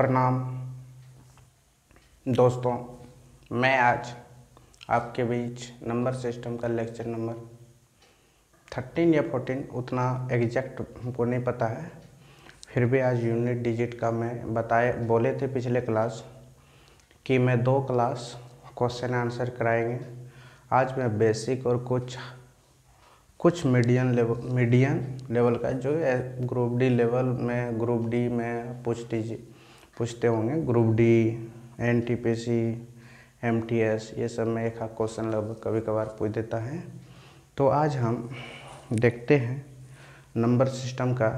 प्रणाम दोस्तों, मैं आज आपके बीच नंबर सिस्टम का लेक्चर नंबर 13 या 14 उतना एग्जैक्ट हमको नहीं पता है, फिर भी आज यूनिट डिजिट का मैं बोले थे पिछले क्लास कि मैं 2 क्लास क्वेश्चन आंसर कराएंगे। आज मैं बेसिक और कुछ मीडियम लेवल का जो ग्रुप डी लेवल में ग्रुप डी में पूछते होंगे, ग्रुप डी, एनटीपीसी, एमटीएस, ये सब में एक क्वेश्चन लगभग कभी कभार पूछ देता है। तो आज हम देखते हैं नंबर सिस्टम का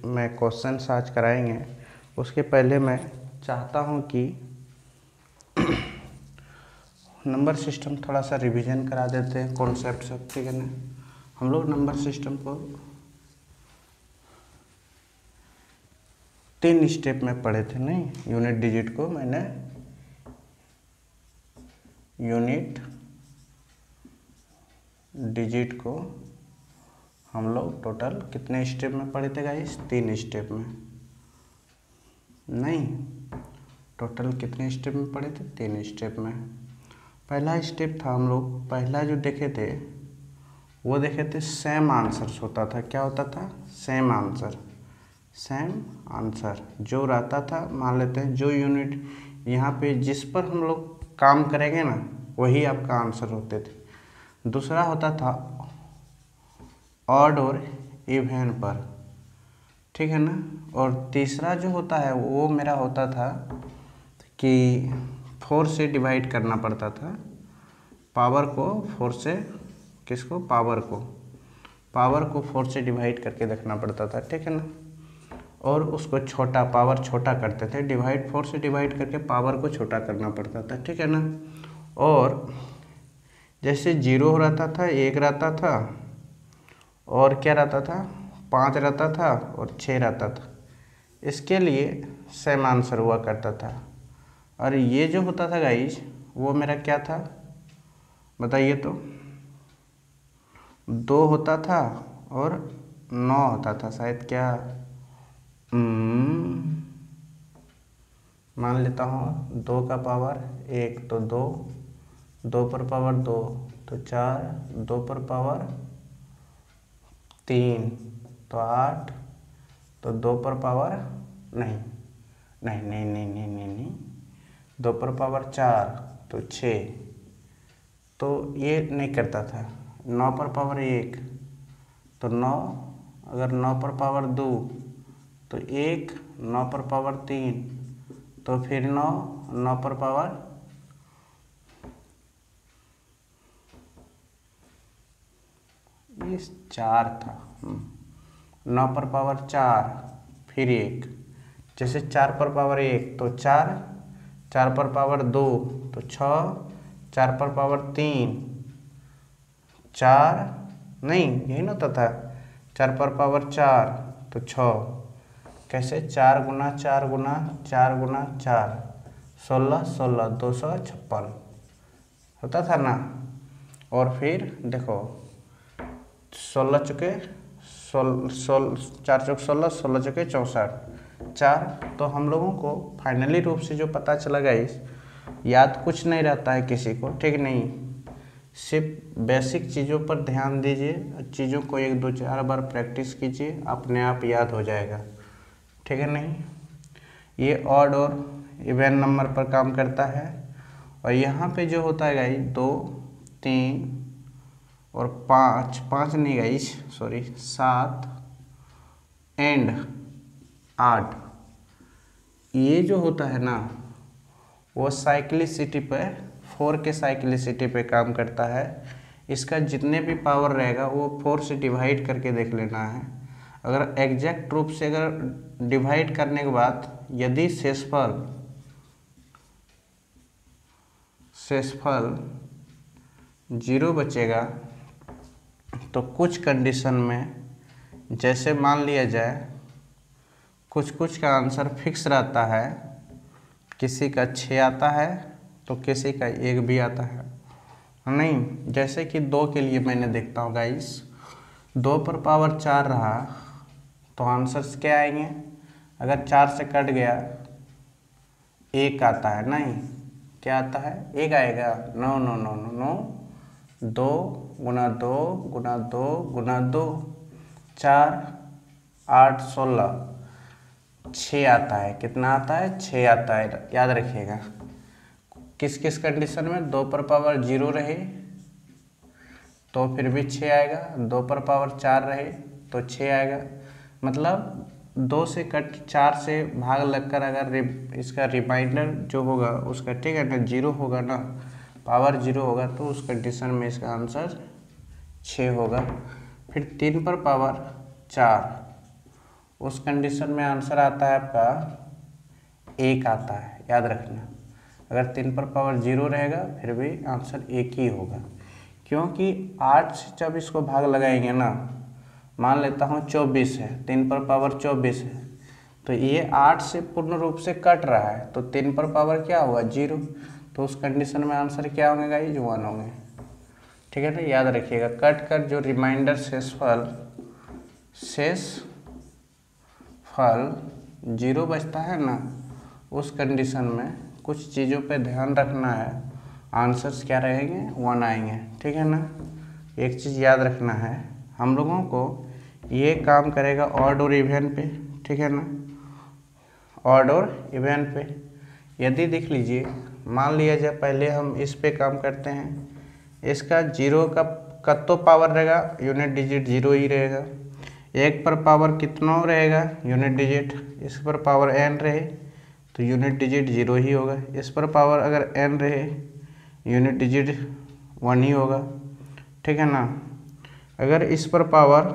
मैं क्वेश्चन आज कराएंगे। उसके पहले मैं चाहता हूं कि नंबर सिस्टम थोड़ा सा रिवीजन करा देते हैं, कॉन्सेप्ट सब, ठीक है ना। हम लोग नंबर सिस्टम को 3 स्टेप में पढ़े थे, नहीं, यूनिट डिजिट को मैंने यूनिट डिजिट को हम लोग टोटल कितने स्टेप में पढ़े थे गाइस? 3 स्टेप में, नहीं, टोटल कितने स्टेप में पढ़े थे? 3 स्टेप में। पहला स्टेप था, हम लोग पहला जो देखे थे वो देखे थे सेम आंसर्स होता था। क्या होता था? सेम आंसर जो रहता था, मान लेते हैं जो यूनिट यहाँ पे जिस पर हम लोग काम करेंगे ना, वही आपका आंसर होते थे। दूसरा होता था ऑड और इवन पर, ठीक है ना। और तीसरा जो होता है वो मेरा होता था कि 4 से डिवाइड करना पड़ता था, पावर को 4 से, किसको? पावर को 4 से डिवाइड करके देखना पड़ता था, ठीक है ना। और उसको पावर छोटा करते थे, 4 से डिवाइड करके पावर को छोटा करना पड़ता था, ठीक है ना। और जैसे 0 रहता था, 1 रहता था, और क्या रहता था? 5 रहता था और 6 रहता था। इसके लिए सेम आंसर हुआ करता था। और ये जो होता था गाइज, वो मेरा क्या था बताइए तो? 2 होता था और 9 होता था शायद, क्या मान लेता हूँ 2 का पावर 1 तो 2, 2 पर पावर 2 तो 4, 2 पर पावर 3 तो 8, तो 2 पर पावर नहीं, 2 पर पावर 4 तो 6, तो ये नहीं करता था। 9 पर पावर 1 तो 9, अगर 9 पर पावर 2 तो 1, 9 पर पावर 3 तो फिर 9, 9 पर पावर 4 था, 9 पर पावर 4 फिर 1, जैसे 4 पर पावर 1 तो 4, 4 पर पावर 2 तो 6, 4 पर पावर 3 4, नहीं यही ना होता था, 4 पर पावर 4 तो 6, कैसे? 4 गुना 4 गुना 4 गुना 4, 16, 16, 256 होता था ना। और फिर देखो 16 चुके 4 चौक 16, 16 चुके 64, 4। तो हम लोगों को फाइनली रूप से जो पता चला गाइस, याद कुछ नहीं रहता है किसी को, ठीक नहीं, सिर्फ बेसिक चीज़ों पर ध्यान दीजिए, चीज़ों को 1 2 4 बार प्रैक्टिस कीजिए, अपने आप याद हो जाएगा, ठीक है नहीं। ये ऑड और इवन नंबर पर काम करता है। और यहाँ पे जो होता है गाइस 2 3 और 5 नहीं गाइस, सॉरी 7 एंड 8, ये जो होता है ना वो साइक्लिसिटी पे 4 के साइक्लिसिटी पे काम करता है। इसका जितने भी पावर रहेगा वो 4 से डिवाइड करके देख लेना है। अगर एग्जैक्ट रूप से अगर डिवाइड करने के बाद यदि शेषफल 0 बचेगा तो कुछ कंडीशन में, जैसे मान लिया जाए कुछ का आंसर फिक्स रहता है, किसी का 6 आता है तो किसी का 1 भी आता है, नहीं। जैसे कि 2 के लिए मैंने देखता हूँ गाइस, 2 पर पावर 4 रहा तो आंसर्स क्या आएंगे? अगर 4 से कट गया एक आता है, नहीं क्या आता है, एक आएगा, no no no no no, 2 गुना 2 गुना 2 गुना 2, 4 8 16, 6 आता है, कितना आता है, 6 आता है, याद रखिएगा। किस किस कंडीशन में, 2 पर पावर 0 रहे तो फिर भी 6 आएगा, 2 पर पावर 4 रहे तो 6 आएगा, मतलब 2 से कट 4 से भाग लगकर अगर इसका रिमाइंडर जो होगा उसका, ठीक है ना, 0 होगा ना, पावर 0 होगा, तो उस कंडीशन में इसका आंसर 6 होगा। फिर 3 पर पावर 4, उस कंडीशन में आंसर आता है आपका 1 आता है, याद रखना। अगर 3 पर पावर 0 रहेगा फिर भी आंसर 1 ही होगा, क्योंकि 8 से जब इसको भाग लगाएंगे ना, मान लेता हूँ 24 है, 3 पर पावर 24 है, तो ये 8 से पूर्ण रूप से कट रहा है, तो 3 पर पावर क्या होगा, 0, तो उस कंडीशन में आंसर क्या होंगे गाइस, 1 होंगे, ठीक है ना। याद रखिएगा, कट कर जो रिमाइंडर शेषफल 0 बचता है ना, उस कंडीशन में कुछ चीज़ों पे ध्यान रखना है, आंसर्स क्या रहेंगे, 1 आएंगे, ठीक है ना। एक चीज़ याद रखना है, हम लोगों को ये काम करेगा ऑड और इवन पे, ठीक है ना, ऑड और इवन पे। यदि देख लीजिए, मान लिया जाए पहले हम इस पे काम करते हैं, इसका 0 का तो पावर रहेगा, यूनिट डिजिट 0 ही रहेगा, 1 पर पावर कितना रहेगा, यूनिट डिजिट, इस पर पावर n रहे तो यूनिट डिजिट 0 ही होगा, इस पर पावर अगर n रहे यूनिट डिजिट 1 ही होगा, ठीक है ना। अगर इस पर पावर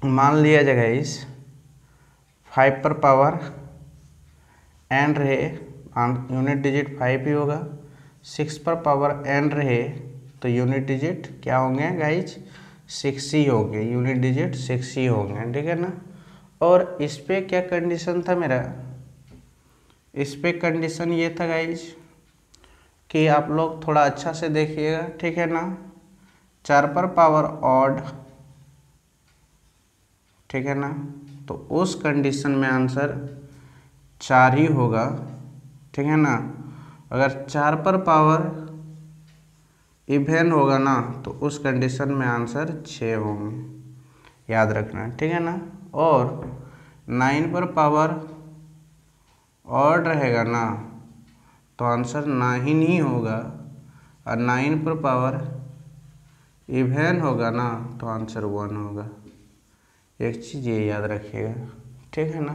मान लिया जाएगा इस 5 पर पावर n रहे, यूनिट डिजिट 5 ही होगा, 6 पर पावर n रहे तो यूनिट डिजिट क्या होंगे गाइज, 6 ही होंगे, यूनिट डिजिट 6 ही होंगे, ठीक है ना। और इस पे क्या कंडीशन था मेरा, इस पे कंडीशन ये था गाइज कि आप लोग थोड़ा अच्छा से देखिएगा, ठीक है ना। 4 पर पावर ऑड, ठीक है ना, तो उस कंडीशन में आंसर 4 ही होगा, ठीक है ना। अगर 4 पर पावर इवन होगा ना, तो उस कंडीशन में आंसर 6 होंगे, याद रखना, ठीक है ना। और 9 पर पावर ऑड रहेगा ना, तो आंसर 9 ही होगा, और 9 पर पावर इवन होगा ना, तो आंसर 1 होगा। एक चीज़ ये याद रखिएगा, ठीक है ना,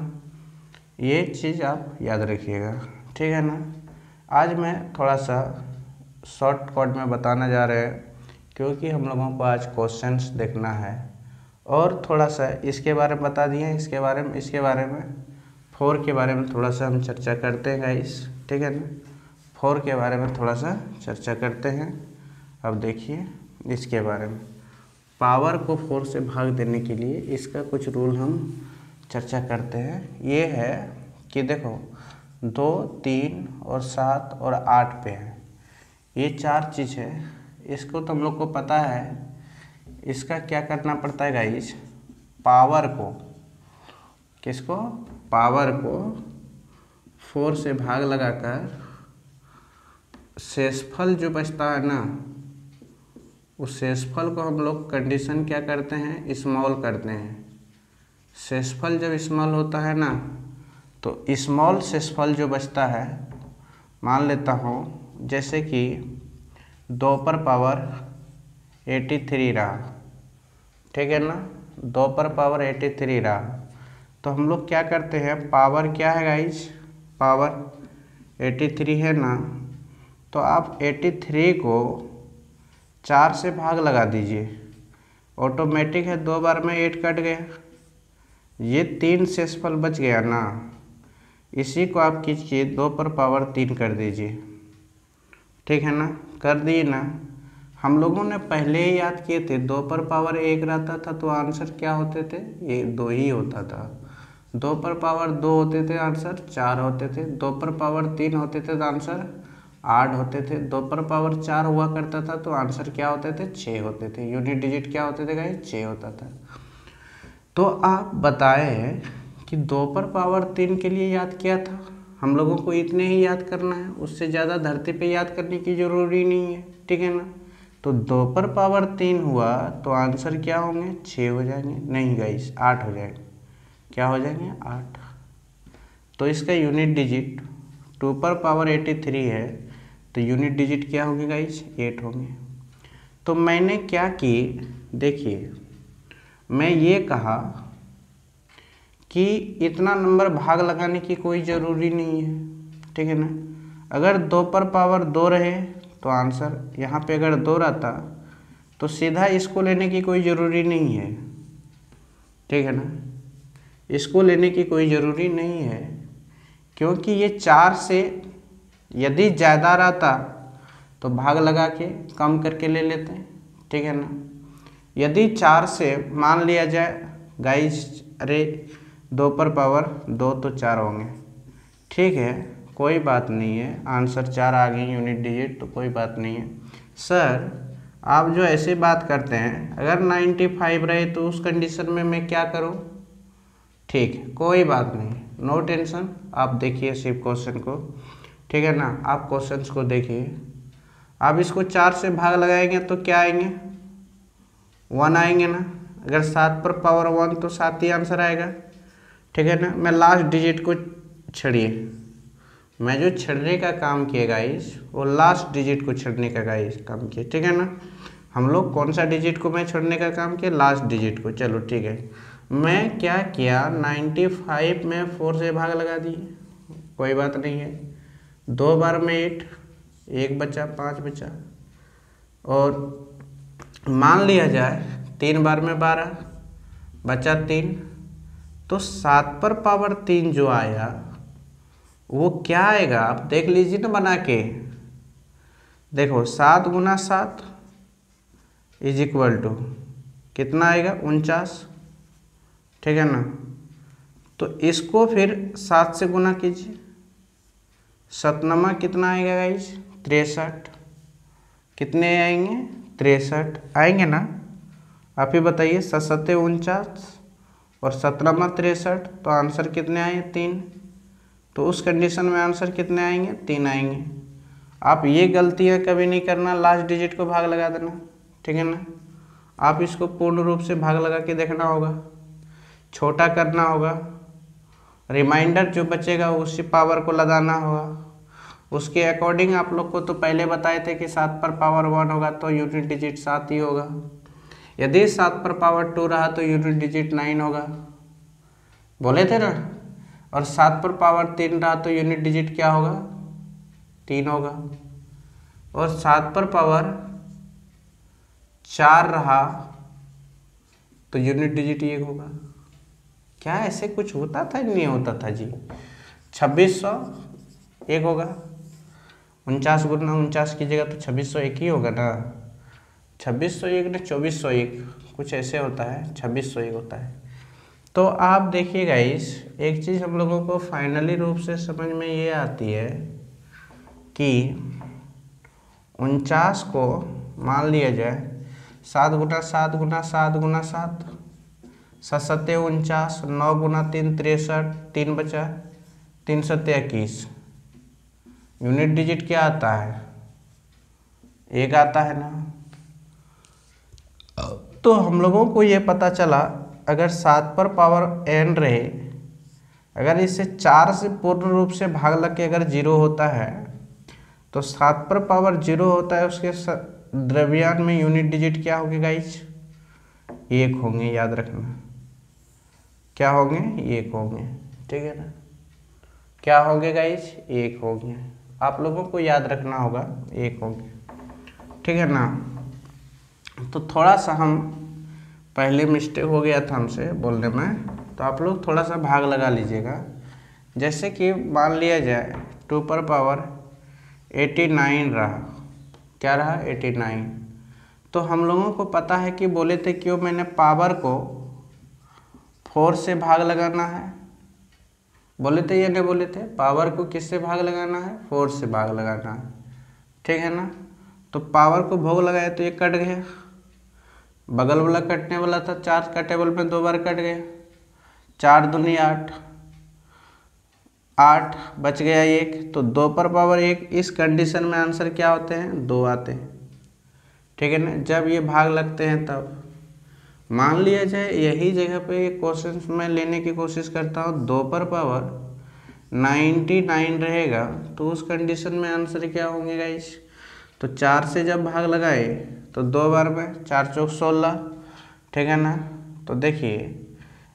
ये चीज़ आप याद रखिएगा, ठीक है ना। आज मैं थोड़ा सा शॉर्ट कट में बताने जा रहे हैं, क्योंकि हम लोगों को आज क्वेश्चंस देखना है, और थोड़ा सा इसके बारे में बता दिए, इसके बारे में 4 के बारे में थोड़ा सा हम चर्चा करते हैं गाइस, ठीक है ना। 4 के बारे में थोड़ा सा चर्चा करते हैं। अब देखिए इसके बारे में, पावर को 4 से भाग देने के लिए इसका कुछ रूल हम चर्चा करते हैं। ये है कि देखो 2, 3 और 7 और 8 पे है, ये 4 चीज़ है, इसको तो हम लोग को पता है। इसका क्या करना पड़ता है गाइस, पावर को, किसको, पावर को 4 से भाग लगाकर शेषफल जो बचता है ना, उस शेषफल को हम लोग कंडीशन क्या करते हैं, स्मॉल करते हैं। शेषफल जब स्मॉल होता है ना, तो स्मॉल शेषफल जो बचता है, मान लेता हूँ जैसे कि 2 पर पावर 83 रहा, ठीक है ना, 2 पर पावर 83 रहा, तो हम लोग क्या करते हैं, पावर क्या है गाइज, पावर 83 है ना, तो आप 83 को 4 से भाग लगा दीजिए, ऑटोमेटिक है, 2 बार में 8 कट गया, ये 3 शेषफल बच गया ना, इसी को आप कीजिए 2 पर पावर 3 कर दीजिए, ठीक है ना, कर दिए ना। हम लोगों ने पहले ही याद किए थे, 2 पर पावर 1 रहता था तो आंसर क्या होते थे, ये 2 ही होता था, 2 पर पावर 2 होते थे आंसर 4 होते थे, 2 पर पावर 3 होते थे तो आंसर 8 होते थे, 2 पर पावर 4 हुआ करता था तो आंसर क्या होते थे, 6 होते थे, यूनिट डिजिट क्या होते थे गाइस, 6 होता था। तो आप बताएं कि कि 2 पर पावर 3 के लिए याद किया था, हम लोगों को इतने ही याद करना है, उससे ज़्यादा धरती पे याद करने की ज़रूरी नहीं है, ठीक है ना। तो 2 पर पावर 3 हुआ तो आंसर क्या होंगे, 6 हो जाएंगे, नहीं गाइस 8 हो जाएंगे। क्या हो जाएंगे, 8। तो इसका यूनिट डिजिट 2 पर पावर 83 है, तो यूनिट डिजिट क्या होंगे गाइस, 8 होंगे। तो मैंने क्या की, देखिए मैं ये कहा कि इतना नंबर भाग लगाने की कोई ज़रूरी नहीं है, ठीक है ना। अगर 2 पर पावर 2 रहे तो आंसर यहाँ पे अगर 2 रहता तो सीधा इसको लेने की कोई ज़रूरी नहीं है, ठीक है ना। इसको लेने की कोई ज़रूरी नहीं है, क्योंकि ये 4 से यदि ज़्यादा रहता तो भाग लगा के कम करके ले लेते हैं, ठीक है ना। यदि 4 से मान लिया जाए गाइस, अरे 2 पर पावर 2 तो 4 होंगे, ठीक है, कोई बात नहीं है, आंसर 4 आ गई यूनिट डिजिट, तो कोई बात नहीं है। सर आप जो ऐसे बात करते हैं, अगर 95 रहे तो उस कंडीशन में मैं क्या करूं, ठीक है, कोई बात नहीं, नो टेंशन। आप देखिए सिर्फ क्वेश्चन को, ठीक है ना, आप क्वेश्चंस को देखिए। आप इसको 4 से भाग लगाएंगे तो क्या आएंगे, 1 आएंगे ना। अगर 7 पर पावर 1 तो 7 ही आंसर आएगा, ठीक है ना। मैं लास्ट डिजिट को छड़िए, मैं जो छड़ने का काम किया गाइस वो लास्ट डिजिट को छड़ने का गाइस काम किया, ठीक है ना। हम लोग कौन सा डिजिट को मैं छड़ने का काम किया, लास्ट डिजिट को। चलो ठीक है, मैं क्या किया, 95 में 4 से भाग लगा दिए, कोई बात नहीं है। 2 बार में 8, 1 बचा, 5 बचा, और मान लिया जाए 3 बार में 12 बचा 3, तो 7 पर पावर 3 जो आया वो क्या आएगा, आप देख लीजिए ना बना के। देखो 7 गुना 7 इज इक्वल टू कितना आएगा, 49, ठीक है ना। तो इसको फिर 7 से गुना कीजिए, 7 कितना आएगा गाइस, 63। कितने आएंगे, 63 आएंगे ना। आप ही बताइए, 7 7 49 और 17 63, तो आंसर कितने आए, 3। तो उस कंडीशन में आंसर कितने आएंगे, 3 आएंगे। आप ये गलतियाँ कभी नहीं करना, लास्ट डिजिट को भाग लगा देना, ठीक है ना। आप इसको पूर्ण रूप से भाग लगा के देखना होगा, छोटा करना होगा, रिमाइंडर जो बचेगा उसी पावर को लगाना होगा। उसके अकॉर्डिंग आप लोग को तो पहले बताए थे कि 7 पर पावर 1 होगा तो यूनिट डिजिट 7 ही होगा। यदि 7 पर पावर 2 रहा तो यूनिट डिजिट 9 होगा, बोले थे ना। और 7 पर पावर 3 रहा तो यूनिट डिजिट क्या होगा, 3 होगा। और 7 पर पावर 4 रहा तो यूनिट डिजिट 1 होगा। क्या ऐसे कुछ होता था, नहीं होता था जी। 2600 1 होगा, 49 गुना 49 की जगह तो 2601 ही होगा ना। 2601 ने 2401 कुछ ऐसे होता है, 2601 होता है। तो आप देखिए गाइस, एक चीज़ हम लोगों को फाइनली रूप से समझ में ये आती है कि 49 को मान लिया जाए 7 गुना 7 गुना 7 गुना 7, 7 7 49, 9 गुना 3 63, 3 बचा, 3 7 21। यूनिट डिजिट क्या आता है, 1 आता है ना। तो हम लोगों को ये पता चला, अगर 7 पर पावर n रहे, अगर इसे 4 से पूर्ण रूप से भाग लग के अगर 0 होता है तो 7 पर पावर 0 होता है, उसके द्रव्यमान में यूनिट डिजिट क्या होंगे गाइस, 1 होंगे, याद रखना। क्या होंगे, 1 होंगे, ठीक है ना। क्या होंगे गाइस, 1 होंगे, आप लोगों को याद रखना होगा, 1 होंगे, ठीक है ना। तो थोड़ा सा हम पहले मिस्टेक हो गया था हमसे बोलने में, तो आप लोग थोड़ा सा भाग लगा लीजिएगा। जैसे कि मान लिया जाए 2 पर पावर 89 रहा, क्या रहा, 89। तो हम लोगों को पता है कि बोले थे क्यों मैंने पावर को 4 से भाग लगाना है, बोले थे या नहीं बोले थे, पावर को किससे भाग लगाना है, 4 से भाग लगाना है, ठीक है ना। तो पावर को भोग लगाया तो ये कट गया, बगल वाला कटने वाला था 4 का टेबल में 2 बार कट गया, 4 दूनी 8, 8 बच गया 1, तो 2 पर पावर 1। इस कंडीशन में आंसर क्या होते हैं? 2 आते हैं, ठीक है ना। जब ये भाग लगते हैं तब मान लिया जाए यही जगह पे क्वेश्चन में लेने की कोशिश करता हूँ, 2 पर पावर 99 रहेगा, तो उस कंडीशन में आंसर क्या होंगे गाइस? तो 4 से जब भाग लगाए तो 2 बार में 4 चौक 16, ठीक है ना। तो देखिए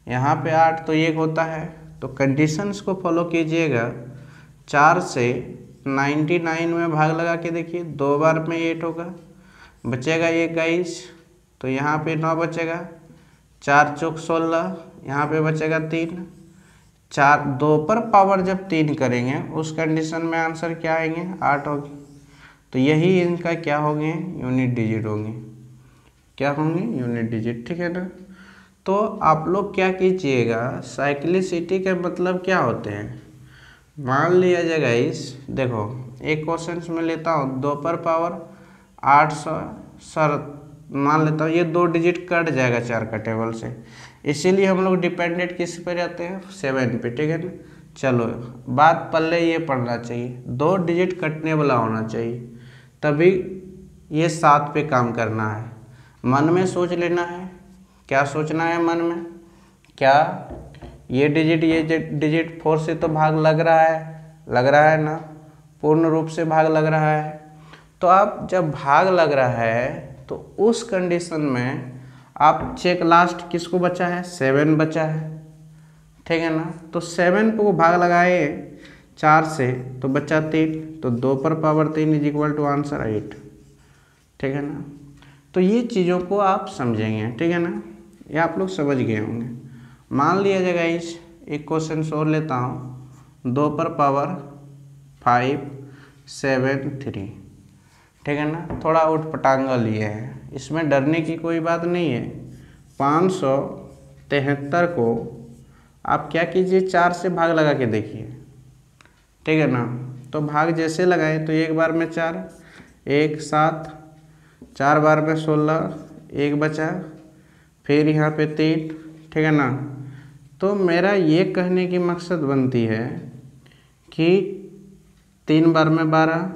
यहाँ पे 8 तो 1 होता है, तो कंडीशंस को फॉलो कीजिएगा। 4 से 99 में भाग लगा के देखिए, 2 बार में 8 होगा, बचेगा 1 गाइस, तो यहाँ पे 9 बचेगा, 4 चौक 16, यहाँ पे बचेगा 3। 4 2 पर पावर जब 3 करेंगे उस कंडीशन में आंसर क्या आएंगे? 8 होंगे। तो यही इनका क्या होंगे? यूनिट डिजिट होंगे। क्या होंगे? यूनिट डिजिट, ठीक है ना। तो आप लोग क्या कीजिएगा, साइक्लिसिटी के मतलब क्या होते हैं? मान लिया जाएगा इस, देखो एक क्वेश्चन में लेता हूँ 2 पर पावर 800, सर मान लेता हूँ ये 2 डिजिट कट जाएगा 4 का टेबल से, इसीलिए हम लोग डिपेंडेंट किस पे रहते हैं? 7 पे, ठीक है ना। चलो बात पल्ले ये पढ़ना चाहिए, 2 डिजिट कटने वाला होना चाहिए, तभी ये 7 पे काम करना है। मन में सोच लेना है, क्या सोचना है मन में? क्या ये डिजिट 4 से तो भाग लग रहा है ना, पूर्ण रूप से भाग लग रहा है। तो आप जब भाग लग रहा है तो उस कंडीशन में आप चेक लास्ट किसको बचा है? 7 बचा है, ठीक है ना। तो 7 को भाग लगाए 4 से तो बचा 3, तो 2 पर power 3 is equal to answer 8, ठीक है ना। तो ये चीज़ों को आप समझेंगे, ठीक है ना, ये आप लोग समझ गए होंगे। मान लिया जाएगा इस एक क्वेश्चन और लेता हूँ, 2 पर पावर 5 7 3, ठीक है ना। थोड़ा उठपटांगा लिए है, इसमें डरने की कोई बात नहीं है। 573 को आप क्या कीजिए, 4 से भाग लगा के देखिए, ठीक है ना। तो भाग जैसे लगाए तो 1 बार में 4, 1 7, 4 बार में 16, 1 बचा, फिर यहाँ पे 3, ठीक है ना। तो मेरा ये कहने की मकसद बनती है कि 3 बार में 12,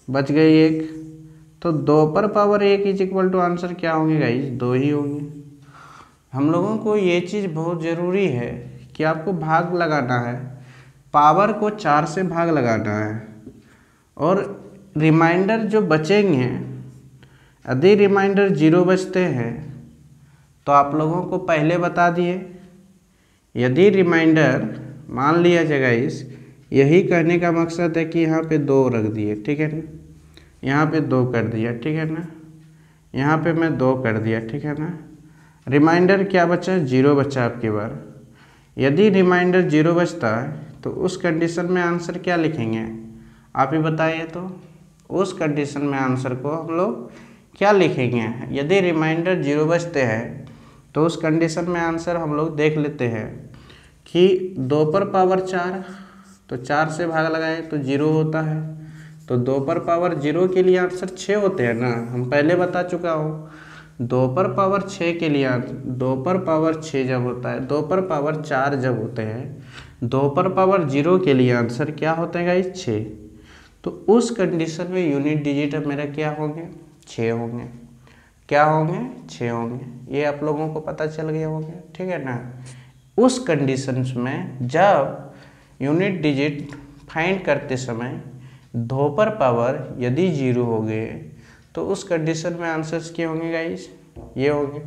बच गई 1, तो 2 पर power 1 is equal to answer क्या होंगे गाइस? 2 ही होंगे। हम लोगों को ये चीज़ बहुत ज़रूरी है कि आपको भाग लगाना है, पावर को 4 से भाग लगाना है, और रिमाइंडर जो बचेंगे, यदि रिमाइंडर 0 बचते हैं तो आप लोगों को पहले बता दिए, यदि रिमाइंडर मान लिया जाएगा इस, यही कहने का मकसद है कि यहाँ पे 2 रख दिए, ठीक है ना, यहाँ पे 2 कर दिया, ठीक है ना, यहाँ पे मैं 2 कर दिया, ठीक है ना। रिमाइंडर क्या बचा? 0 बचा आपकी बार। यदि रिमाइंडर 0 बचता है तो उस कंडीशन में आंसर क्या लिखेंगे? आप ही बताइए। तो उस कंडीशन में आंसर को हम लोग क्या लिखेंगे? यदि रिमाइंडर 0 बचते हैं तो उस कंडीशन में आंसर हम लोग देख लेते हैं कि 2 पर पावर 4, तो 4 से भाग लगाए तो 0 होता है, तो 2 पर पावर 0 के लिए आंसर 6 होते हैं ना, हम पहले बता चुका हूँ। 2 पर पावर 6 के लिए 2 पर पावर 6 जब होता है, 2 पर पावर 4 जब होते हैं, 2 पर पावर 0 के लिए आंसर क्या होता है गाइस? 6। तो उस कंडीशन में यूनिट डिजिट मेरा क्या होंगे? 6 होंगे। क्या होंगे? 6 होंगे। ये आप लोगों को पता चल गया होंगे, ठीक है ना। उस कंडीशंस में जब यूनिट डिजिट फाइंड करते समय 2 पर पावर यदि 0 हो गए तो उस कंडीशन में आंसर्स क्या होंगे गाइस? ये होंगे।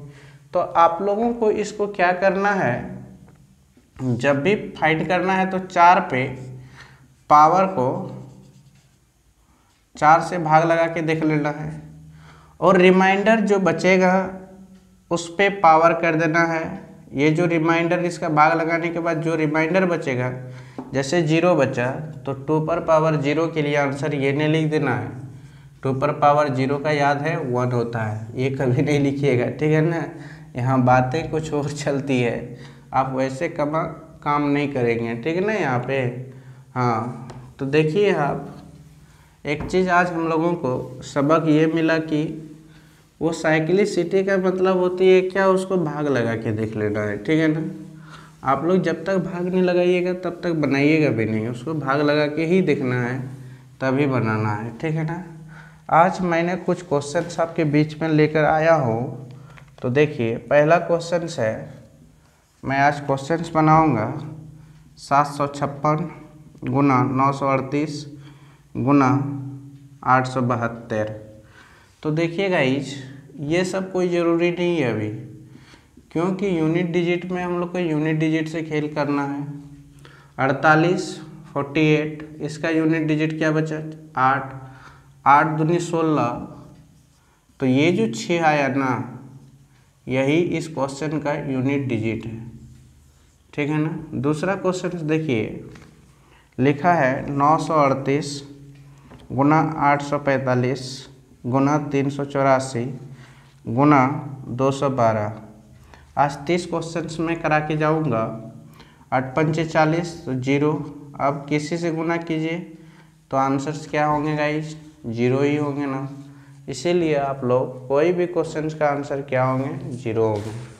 तो आप लोगों को इसको क्या करना है, जब भी फाइंड करना है तो 4 पे पावर को 4 से भाग लगा के देख लेना है, और रिमाइंडर जो बचेगा उस पे पावर कर देना है। ये जो रिमाइंडर, इसका भाग लगाने के बाद जो रिमाइंडर बचेगा, जैसे 0 बचा तो 2 पर पावर 0 के लिए आंसर ये नहीं लिख देना है। 2 पर पावर 0 का याद है 1 होता है, ये कभी नहीं लिखिएगा, ठीक है ना। यहाँ बातें कुछ और चलती है, आप वैसे काम नहीं करेंगे, ठीक है ना यहाँ पे। हाँ, तो देखिए आप, एक चीज़ आज हम लोगों को सबक ये मिला कि वो साइक्लिसिटी का मतलब होती है क्या, उसको भाग लगा के देख लेना है, ठीक है ना। आप लोग जब तक भाग नहीं लगाइएगा तब तक बनाइएगा भी नहीं, उसको भाग लगा के ही देखना है तभी बनाना है, ठीक है ना। आज मैंने कुछ क्वेश्चंस आपके बीच में लेकर आया हूँ। तो देखिए पहला क्वेश्चन है, मैं आज क्वेश्चंस बनाऊंगा 756 गुना 938 गुना 872। तो देखिए गाइज ये सब कोई ज़रूरी नहीं है अभी, क्योंकि यूनिट डिजिट में हम लोग को यूनिट डिजिट से खेल करना है। 48 48, इसका यूनिट डिजिट क्या बचा 8, 8 दूनी 16। तो ये जो 6 आया ना, यही इस क्वेश्चन का यूनिट डिजिट है, ठीक है ना। दूसरा क्वेश्चन देखिए, लिखा है 938 गुना 845 गुना 384 गुना 212। आज 30 क्वेश्चंस में करा के जाऊंगा। 8 पंचे 40 तो 0। अब किसी से गुना कीजिए तो आंसर्स क्या होंगे गाइज, 0 ही होंगे ना। इसीलिए आप लोग कोई भी क्वेश्चंस का आंसर क्या होंगे, 0 होंगे।